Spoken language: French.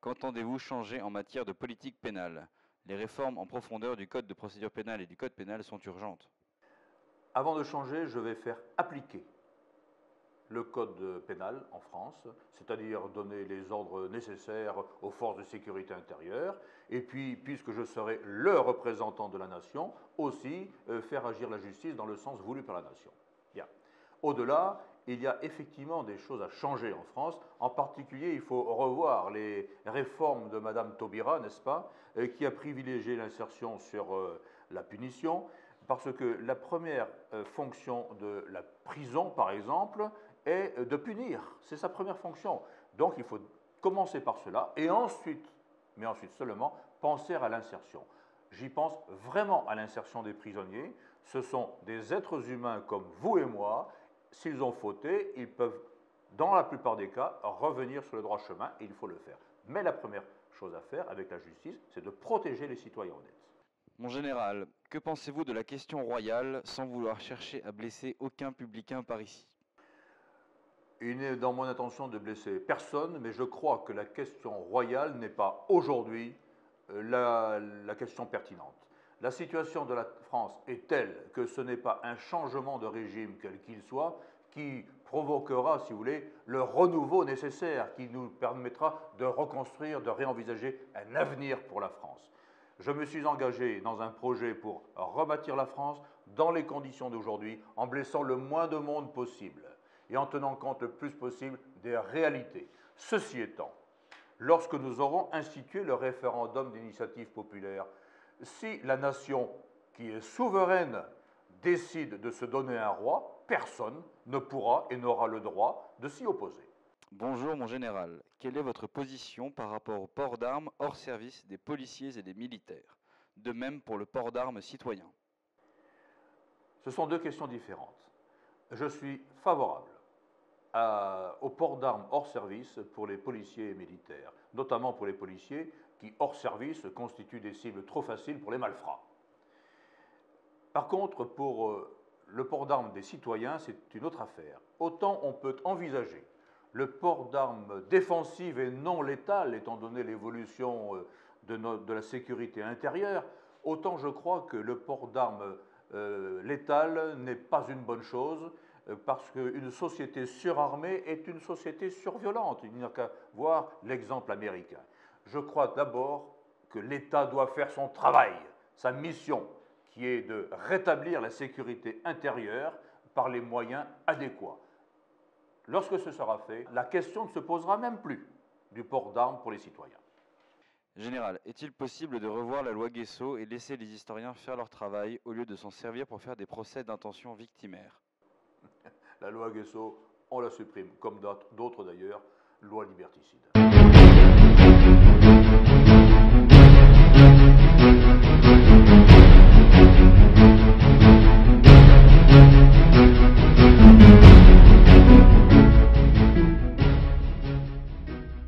Qu'entendez-vous changer en matière de politique pénale? Les réformes en profondeur du Code de procédure pénale et du Code pénal sont urgentes. Avant de changer, je vais faire appliquer le code pénal en France, c'est-à-dire donner les ordres nécessaires aux forces de sécurité intérieure, et puis, puisque je serai le représentant de la nation, aussi faire agir la justice dans le sens voulu par la nation. Bien. Au-delà, il y a effectivement des choses à changer en France. En particulier, il faut revoir les réformes de Mme Taubira, n'est-ce pas, qui a privilégié l'insertion sur la punition, parce que la première fonction de la prison, par exemple, est de punir. C'est sa première fonction. Donc il faut commencer par cela et ensuite, mais ensuite seulement, penser à l'insertion. J'y pense vraiment à l'insertion des prisonniers. Ce sont des êtres humains comme vous et moi. S'ils ont fauté, ils peuvent, dans la plupart des cas, revenir sur le droit chemin et il faut le faire. Mais la première chose à faire avec la justice, c'est de protéger les citoyens honnêtes. Mon général, que pensez-vous de la question royale sans vouloir chercher à blesser aucun publicain par ici? Il n'est dans mon intention de blesser personne, mais je crois que la question royale n'est pas aujourd'hui la question pertinente. La situation de la France est telle que ce n'est pas un changement de régime, quel qu'il soit, qui provoquera, si vous voulez, le renouveau nécessaire, qui nous permettra de reconstruire, de réenvisager un avenir pour la France. Je me suis engagé dans un projet pour rebâtir la France dans les conditions d'aujourd'hui, en blessant le moins de monde possible et en tenant compte le plus possible des réalités. Ceci étant, lorsque nous aurons institué le référendum d'initiative populaire, si la nation qui est souveraine décide de se donner un roi, personne ne pourra et n'aura le droit de s'y opposer. Bonjour mon général, quelle est votre position par rapport au port d'armes hors service des policiers et des militaires? De même pour le port d'armes citoyen. Ce sont deux questions différentes. Je suis favorable au port d'armes hors service pour les policiers et militaires, notamment pour les policiers qui, hors service, constituent des cibles trop faciles pour les malfrats. Par contre, pour le port d'armes des citoyens, c'est une autre affaire. Autant on peut envisager le port d'armes défensives et non létales, étant donné l'évolution de la sécurité intérieure, autant je crois que le port d'armes létales n'est pas une bonne chose, parce qu'une société surarmée est une société surviolente. Il n'y a qu'à voir l'exemple américain. Je crois d'abord que l'État doit faire son travail, sa mission, qui est de rétablir la sécurité intérieure par les moyens adéquats. Lorsque ce sera fait, la question ne se posera même plus du port d'armes pour les citoyens. Général, est-il possible de revoir la loi Guesso et laisser les historiens faire leur travail au lieu de s'en servir pour faire des procès d'intention victimaires? La loi Guesso, on la supprime, comme d'autres d'ailleurs, loi liberticide.